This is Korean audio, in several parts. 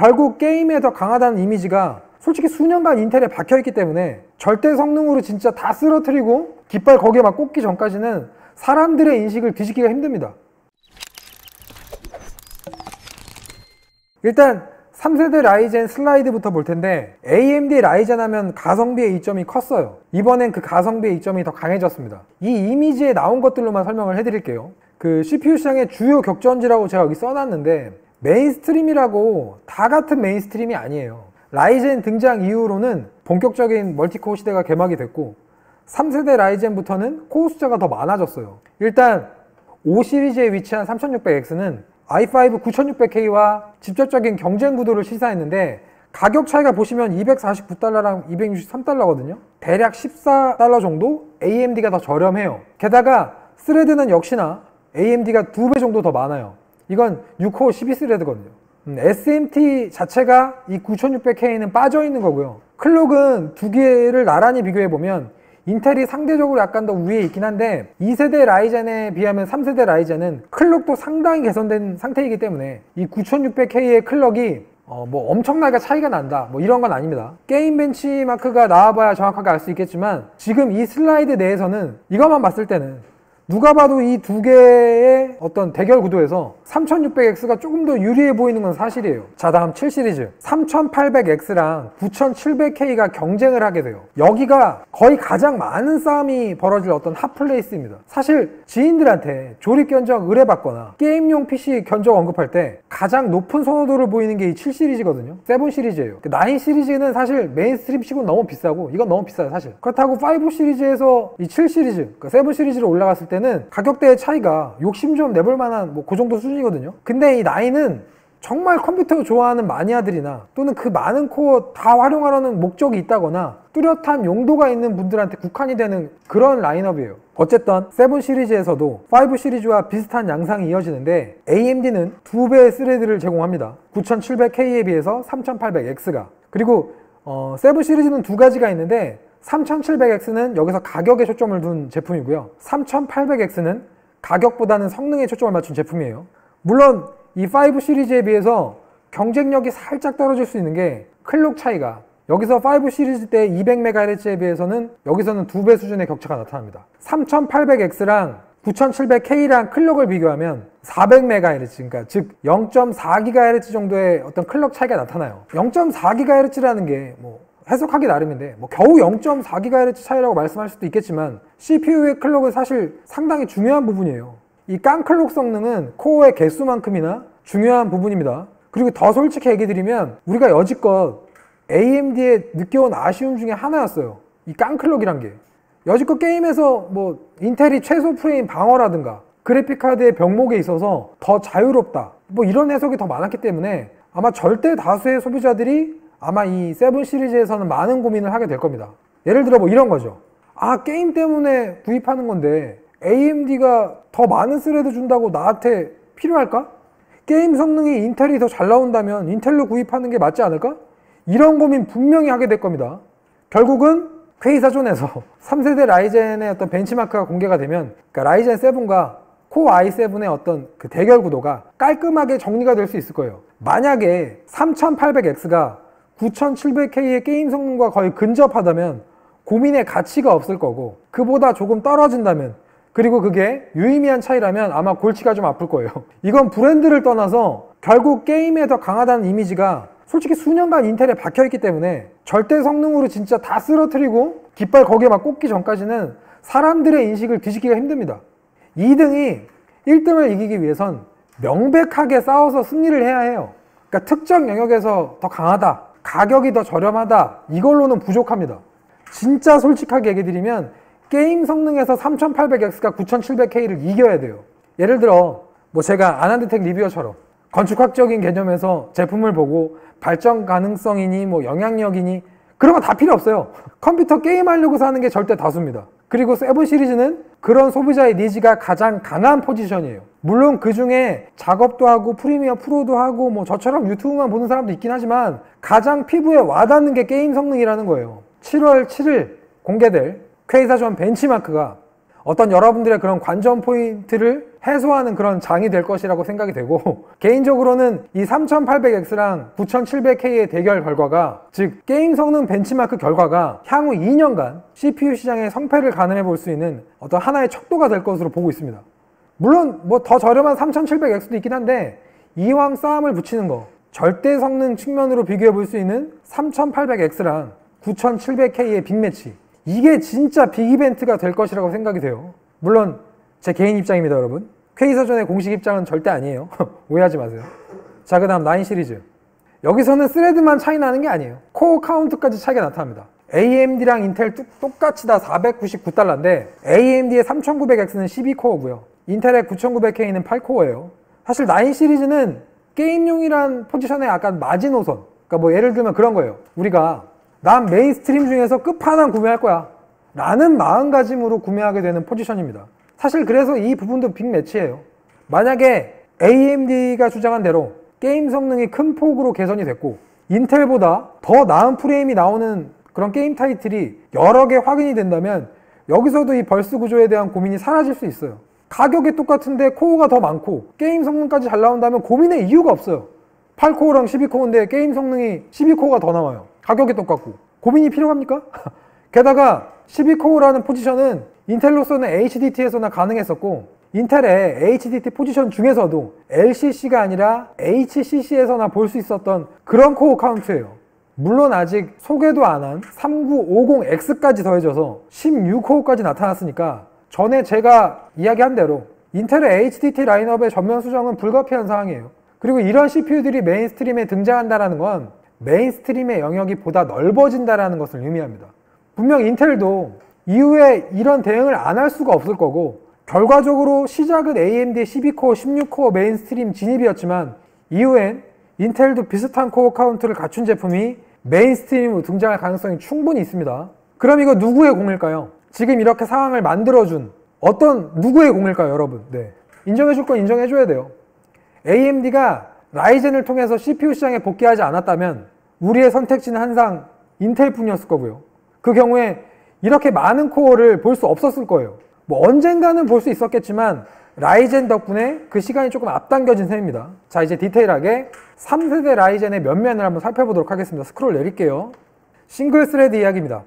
결국 게임에 더 강하다는 이미지가 솔직히 수년간 인텔에 박혀있기 때문에 절대 성능으로 진짜 다 쓰러뜨리고 깃발 거기에 막 꽂기 전까지는 사람들의 인식을 뒤집기가 힘듭니다. 일단 3세대 라이젠 슬라이드부터 볼 텐데, AMD 라이젠 하면 가성비의 이점이 컸어요. 이번엔 그 가성비의 이점이 더 강해졌습니다. 이 이미지에 나온 것들로만 설명을 해드릴게요. 그 CPU 시장의 주요 격전지라고 제가 여기 써놨는데, 메인스트림이라고 다 같은 메인스트림이 아니에요. 라이젠 등장 이후로는 본격적인 멀티코어 시대가 개막이 됐고, 3세대 라이젠부터는 코어 숫자가 더 많아졌어요. 일단 5 시리즈에 위치한 3600X는 i5 9600K와 직접적인 경쟁 구도를 시사했는데, 가격 차이가 보시면 249달러랑 263달러거든요. 대략 14달러 정도 AMD가 더 저렴해요. 게다가 스레드는 역시나 AMD가 2배 정도 더 많아요. 이건 6코어 12스레드거든요. SMT 자체가 이 9600K는 빠져있는 거고요. 클록은 두 개를 나란히 비교해보면 인텔이 상대적으로 약간 더 위에 있긴 한데, 2세대 라이젠에 비하면 3세대 라이젠은 클록도 상당히 개선된 상태이기 때문에 이 9600K의 클럭이 뭐 엄청나게 차이가 난다 뭐 이런 건 아닙니다. 게임 벤치마크가 나와봐야 정확하게 알 수 있겠지만, 지금 이 슬라이드 내에서는 이것만 봤을 때는 누가 봐도 이 두 개의 어떤 대결 구도에서 3600X가 조금 더 유리해 보이는 건 사실이에요. 자, 다음 7시리즈 3800X랑 9700K가 경쟁을 하게 돼요. 여기가 거의 가장 많은 싸움이 벌어질 어떤 핫플레이스입니다. 사실 지인들한테 조립 견적 의뢰받거나 게임용 PC 견적 언급할 때 가장 높은 선호도를 보이는 게 이 7시리즈거든요 7시리즈예요 9시리즈는 사실 메인스트림 치고는 너무 비싸고, 이건 너무 비싸요 사실. 그렇다고 5시리즈에서 이 7시리즈, 그러니까 7시리즈로 올라갔을 때는 가격대의 차이가 욕심 좀 내볼 만한 뭐 그 정도 수준이거든요. 근데 이 9은 정말 컴퓨터 좋아하는 마니아들이나 또는 그 많은 코어 다 활용하려는 목적이 있다거나 뚜렷한 용도가 있는 분들한테 국한이 되는 그런 라인업이에요. 어쨌든 7 시리즈에서도 5 시리즈와 비슷한 양상이 이어지는데, AMD는 2배의 스레드를 제공합니다. 9700K에 비해서 3800X가. 그리고 7 시리즈는 두 가지가 있는데, 3700X는 여기서 가격에 초점을 둔 제품이고요. 3800X는 가격보다는 성능에 초점을 맞춘 제품이에요. 물론 이 5 시리즈에 비해서 경쟁력이 살짝 떨어질 수 있는 게 클록 차이가, 여기서 5 시리즈 때 200MHz에 비해서는 여기서는 2배 수준의 격차가 나타납니다. 3800X랑 9700K랑 클럭을 비교하면 400MHz, 그러니까 즉 0.4GHz 정도의 어떤 클럭 차이가 나타나요. 0.4GHz라는 게 뭐 해석하기 나름인데, 뭐 겨우 0.4GHz 차이라고 말씀할 수도 있겠지만, CPU의 클럭은 사실 상당히 중요한 부분이에요. 이 깡클록 성능은 코어의 개수만큼이나 중요한 부분입니다. 그리고 더 솔직히 얘기 드리면, 우리가 여지껏 AMD에 느껴온 아쉬움 중에 하나였어요. 이 깡클럭이란 게. 여지껏 게임에서 뭐 인텔이 최소 프레임 방어라든가 그래픽카드의 병목에 있어서 더 자유롭다, 뭐 이런 해석이 더 많았기 때문에 아마 절대 다수의 소비자들이 아마 이 7 시리즈에서는 많은 고민을 하게 될 겁니다. 예를 들어 뭐 이런 거죠. 아, 게임 때문에 구입하는 건데 AMD가 더 많은 스레드 준다고 나한테 필요할까? 게임 성능이 인텔이 더 잘 나온다면 인텔로 구입하는 게 맞지 않을까? 이런 고민 분명히 하게 될 겁니다. 결국은 회의사전에서 3세대 라이젠의 어떤 벤치마크가 공개가 되면, 그러니까 라이젠 7과 코어 i7의 어떤 그 대결 구도가 깔끔하게 정리가 될 수 있을 거예요. 만약에 3800X가 9700K의 게임 성능과 거의 근접하다면 고민의 가치가 없을 거고, 그보다 조금 떨어진다면, 그리고 그게 유의미한 차이라면 아마 골치가 좀 아플 거예요. 이건 브랜드를 떠나서 결국 게임에 더 강하다는 이미지가 솔직히 수년간 인텔에 박혀있기 때문에 절대 성능으로 진짜 다 쓰러뜨리고 깃발 거기에 막 꽂기 전까지는 사람들의 인식을 뒤집기가 힘듭니다. 2등이 1등을 이기기 위해선 명백하게 싸워서 승리를 해야 해요. 그러니까 특정 영역에서 더 강하다, 가격이 더 저렴하다, 이걸로는 부족합니다. 진짜 솔직하게 얘기 드리면 게임 성능에서 3800X가 9700K를 이겨야 돼요. 예를 들어 뭐 제가 아난드텍 리뷰어처럼 건축학적인 개념에서 제품을 보고 발전 가능성이니 뭐 영향력이니 그런 거 다 필요 없어요. 컴퓨터 게임하려고 사는 게 절대 다수입니다. 그리고 7 시리즈는 그런 소비자의 니즈가 가장 강한 포지션이에요. 물론 그 중에 작업도 하고 프리미어 프로도 하고 뭐 저처럼 유튜브만 보는 사람도 있긴 하지만 가장 피부에 와닿는 게 게임 성능이라는 거예요. 7월 7일 공개될 퀘이사전 벤치마크가 어떤 여러분들의 그런 관전 포인트를 해소하는 그런 장이 될 것이라고 생각이 되고, 개인적으로는 이 3800X랑 9700K의 대결 결과가, 즉 게임 성능 벤치마크 결과가 향후 2년간 CPU 시장의 성패를 가늠해 볼 수 있는 어떤 하나의 척도가 될 것으로 보고 있습니다. 물론 뭐 더 저렴한 3700X도 있긴 한데, 이왕 싸움을 붙이는 거, 절대 성능 측면으로 비교해 볼 수 있는 3800X랑 9700K의 빅매치, 이게 진짜 빅이벤트가 될 것이라고 생각이 돼요. 물론 제 개인 입장입니다, 여러분. K사전의 공식 입장은 절대 아니에요. 오해하지 마세요. 자, 그 다음 9 시리즈. 여기서는 스레드만 차이 나는 게 아니에요. 코어 카운트까지 차이가 나타납니다. AMD랑 인텔 똑같이 다 499달러인데 AMD의 3900X는 12코어고요. 인텔의 9900K는 8코어예요. 사실 9 시리즈는 게임용이란 포지션의 약간 마지노선. 그러니까 뭐 예를 들면 그런 거예요. 우리가 난 메인스트림 중에서 끝판왕 구매할 거야 라는 마음가짐으로 구매하게 되는 포지션입니다. 사실 그래서 이 부분도 빅매치예요. 만약에 AMD가 주장한 대로 게임 성능이 큰 폭으로 개선이 됐고 인텔보다 더 나은 프레임이 나오는 그런 게임 타이틀이 여러 개 확인이 된다면 여기서도 이 벌스 구조에 대한 고민이 사라질 수 있어요. 가격이 똑같은데 코어가 더 많고 게임 성능까지 잘 나온다면 고민의 이유가 없어요. 8코어랑 12코어인데 게임 성능이 12코어가 더 나와요. 가격이 똑같고 고민이 필요합니까? 게다가 12코어라는 포지션은 인텔로서는 HDT에서나 가능했었고 인텔의 HDT 포지션 중에서도 LCC가 아니라 HCC에서나 볼 수 있었던 그런 코어 카운트예요. 물론 아직 소개도 안 한 3950X까지 더해져서 16코어까지 나타났으니까 전에 제가 이야기한 대로 인텔의 HDT 라인업의 전면 수정은 불가피한 상황이에요. 그리고 이런 CPU들이 메인스트림에 등장한다는 건 메인스트림의 영역이 보다 넓어진다는 것을 의미합니다. 분명 인텔도 이후에 이런 대응을 안 할 수가 없을 거고 결과적으로 시작은 AMD의 12코어, 16코어 메인스트림 진입이었지만 이후엔 인텔도 비슷한 코어 카운트를 갖춘 제품이 메인스트림으로 등장할 가능성이 충분히 있습니다. 그럼 이거 누구의 공일까요? 지금 이렇게 상황을 만들어준 어떤 누구의 공일까요, 여러분? 네. 인정해줄 건 인정해줘야 돼요. AMD가 라이젠을 통해서 CPU 시장에 복귀하지 않았다면 우리의 선택지는 항상 인텔뿐이었을 거고요. 그 경우에 이렇게 많은 코어를 볼 수 없었을 거예요. 뭐 언젠가는 볼 수 있었겠지만 라이젠 덕분에 그 시간이 조금 앞당겨진 셈입니다. 자, 이제 디테일하게 3세대 라이젠의 면면을 한번 살펴보도록 하겠습니다. 스크롤 내릴게요. 싱글 스레드 이야기입니다.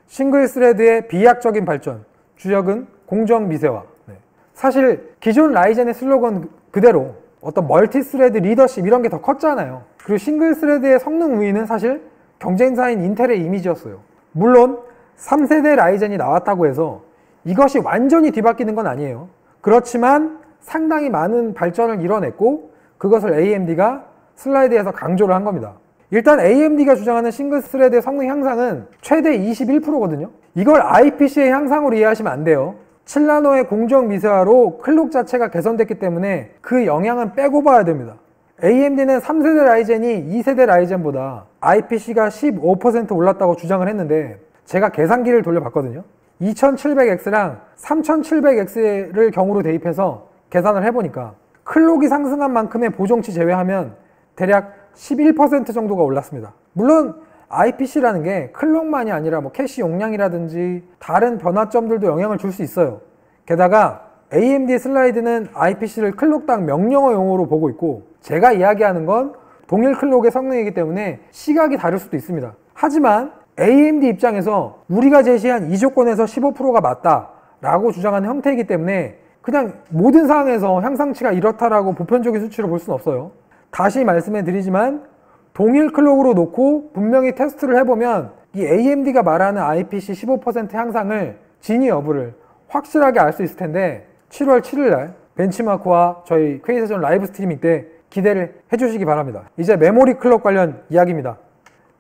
싱글 스레드의 비약적인 발전, 주역은 공정 미세화. 네. 사실 기존 라이젠의 슬로건 그대로 어떤 멀티 스레드 리더십 이런 게 더 컸잖아요. 그리고 싱글 스레드의 성능 우위는 사실 경쟁사인 인텔의 이미지였어요. 물론 3세대 라이젠이 나왔다고 해서 이것이 완전히 뒤바뀌는 건 아니에요. 그렇지만 상당히 많은 발전을 이뤄냈고 그것을 AMD가 슬라이드에서 강조를 한 겁니다. 일단 AMD가 주장하는 싱글 스레드의 성능 향상은 최대 21%거든요. 이걸 IPC의 향상으로 이해하시면 안 돼요. 7나노의 공정 미세화로 클록 자체가 개선됐기 때문에 그 영향은 빼고 봐야 됩니다. AMD는 3세대 라이젠이 2세대 라이젠보다 IPC가 15% 올랐다고 주장을 했는데 제가 계산기를 돌려봤거든요. 2700X랑 3700X를 경우로 대입해서 계산을 해보니까 클록이 상승한 만큼의 보정치 제외하면 대략 11% 정도가 올랐습니다. 물론 IPC라는 게 클록만이 아니라 뭐 캐시 용량이라든지 다른 변화점들도 영향을 줄 수 있어요. 게다가 AMD 슬라이드는 IPC를 클록당 명령어 용어로 보고 있고 제가 이야기하는 건 동일 클록의 성능이기 때문에 시각이 다를 수도 있습니다. 하지만 AMD 입장에서 우리가 제시한 이 조건에서 15%가 맞다 라고 주장하는 형태이기 때문에 그냥 모든 상황에서 향상치가 이렇다라고 보편적인 수치로 볼 수는 없어요. 다시 말씀해 드리지만 동일 클록으로 놓고 분명히 테스트를 해보면 이 AMD가 말하는 IPC 15% 향상을 진위 여부를 확실하게 알 수 있을 텐데 7월 7일날 벤치마크와 저희 K사전 라이브 스트리밍 때 기대를 해주시기 바랍니다. 이제 메모리 클럭 관련 이야기입니다.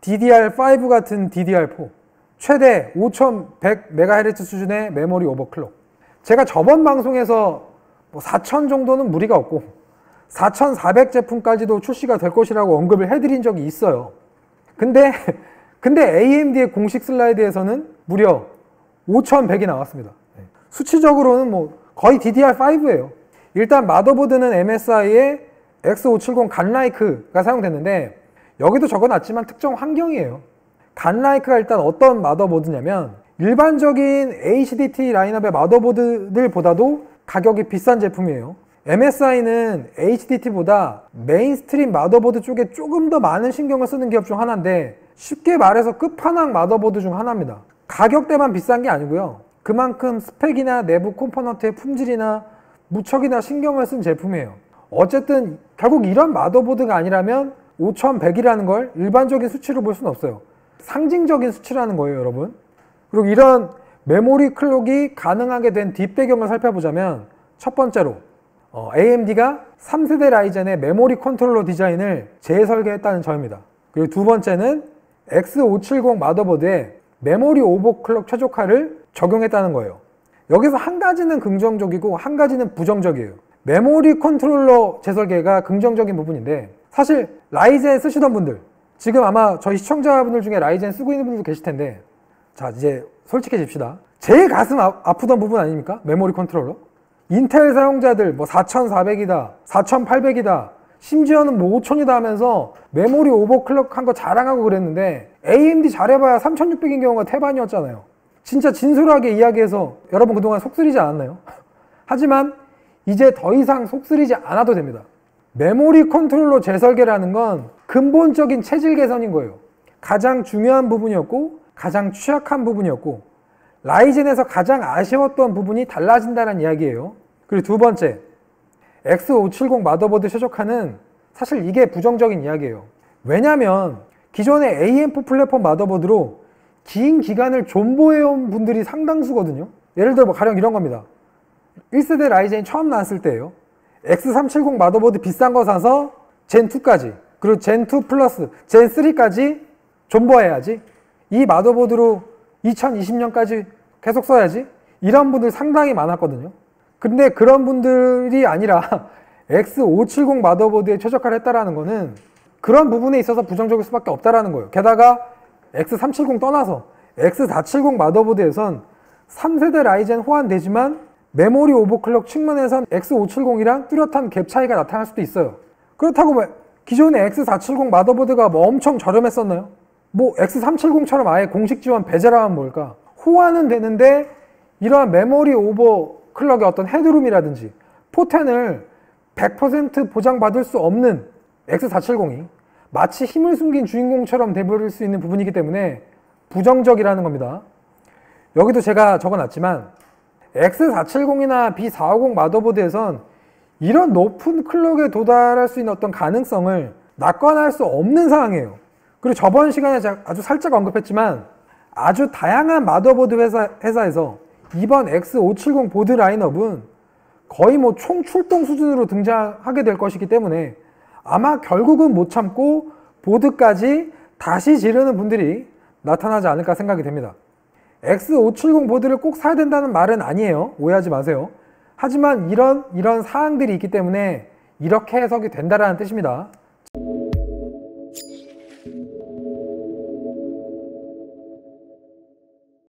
DDR5 같은 DDR4 최대 5100MHz 수준의 메모리 오버클럭. 제가 저번 방송에서 4000 정도는 무리가 없고 4400 제품까지도 출시가 될 것이라고 언급을 해드린 적이 있어요. 근데 AMD의 공식 슬라이드에서는 무려 5100이 나왔습니다. 수치적으로는 뭐 거의 DDR5예요. 일단 마더보드는 MSI의 X570 간라이크가 사용됐는데 여기도 적어놨지만 특정 환경이에요. 간라이크가 일단 어떤 마더보드냐면 일반적인 HDT 라인업의 마더보드들보다도 가격이 비싼 제품이에요. MSI는 HDT보다 메인스트림 마더보드 쪽에 조금 더 많은 신경을 쓰는 기업 중 하나인데, 쉽게 말해서 끝판왕 마더보드 중 하나입니다. 가격대만 비싼 게 아니고요, 그만큼 스펙이나 내부 컴포넌트의 품질이나 무척이나 신경을 쓴 제품이에요. 어쨌든 결국 이런 마더보드가 아니라면 5100이라는 걸 일반적인 수치로 볼 수는 없어요. 상징적인 수치라는 거예요, 여러분. 그리고 이런 메모리 클럭이 가능하게 된 뒷배경을 살펴보자면, 첫 번째로 AMD가 3세대 라이젠의 메모리 컨트롤러 디자인을 재설계했다는 점입니다. 그리고 두 번째는 X570 마더보드에 메모리 오버클럭 최적화를 적용했다는 거예요. 여기서 한 가지는 긍정적이고 한 가지는 부정적이에요. 메모리 컨트롤러 재설계가 긍정적인 부분인데, 사실 라이젠 쓰시던 분들, 지금 아마 저희 시청자분들 중에 라이젠 쓰고 있는 분들도 계실 텐데, 자, 이제 솔직해집시다. 제일 가슴 아프던 부분 아닙니까? 메모리 컨트롤러. 인텔 사용자들 뭐 4400이다, 4800이다, 심지어는 뭐 5000이다 하면서 메모리 오버클럭 한 거 자랑하고 그랬는데, AMD 잘해봐야 3600인 경우가 태반이었잖아요. 진짜 진솔하게 이야기해서 여러분 그동안 속쓰리지 않았나요? 하지만 이제 더 이상 속쓰리지 않아도 됩니다. 메모리 컨트롤러 재설계라는 건 근본적인 체질 개선인 거예요. 가장 중요한 부분이었고 가장 취약한 부분이었고, 라이젠에서 가장 아쉬웠던 부분이 달라진다는 이야기예요. 그리고 두 번째, X570 마더보드 최적화는 사실 이게 부정적인 이야기예요. 왜냐면 기존의 AM4 플랫폼 마더보드로 긴 기간을 존버해온 분들이 상당수거든요. 예를 들어 뭐 가령 이런 겁니다. 1세대 라이젠이 처음 나왔을 때예요. X370 마더보드 비싼 거 사서 젠2까지, 그리고 젠2 플러스, 젠3까지 존버해야지, 이 마더보드로 2020년까지 계속 써야지, 이런 분들 상당히 많았거든요. 근데 그런 분들이 아니라 X570 마더보드에 최적화를 했다라는 거는 그런 부분에 있어서 부정적일 수밖에 없다라는 거예요. 게다가 X370 떠나서 X470 마더보드에선 3세대 라이젠 호환되지만 메모리 오버클럭 측면에선 X570이랑 뚜렷한 갭 차이가 나타날 수도 있어요. 그렇다고 뭐 기존의 X470 마더보드가 뭐 엄청 저렴했었나요? 뭐 X370처럼 아예 공식 지원 배제라면 뭘까? 호환은 되는데 이러한 메모리 오버클럭의 어떤 헤드룸이라든지 포텐을 100% 보장받을 수 없는 X470이 마치 힘을 숨긴 주인공처럼 돼버릴 수 있는 부분이기 때문에 부정적이라는 겁니다. 여기도 제가 적어놨지만 X470이나 B450 마더보드에선 이런 높은 클럭에 도달할 수 있는 어떤 가능성을 낙관할 수 없는 상황이에요. 그리고 저번 시간에 제가 아주 살짝 언급했지만, 아주 다양한 마더보드 회사에서 이번 X570 보드 라인업은 거의 뭐 총출동 수준으로 등장하게 될 것이기 때문에 아마 결국은 못 참고 보드까지 다시 지르는 분들이 나타나지 않을까 생각이 됩니다. X570 보드를 꼭 사야 된다는 말은 아니에요. 오해하지 마세요. 하지만 이런 사항들이 있기 때문에 이렇게 해석이 된다라는 뜻입니다.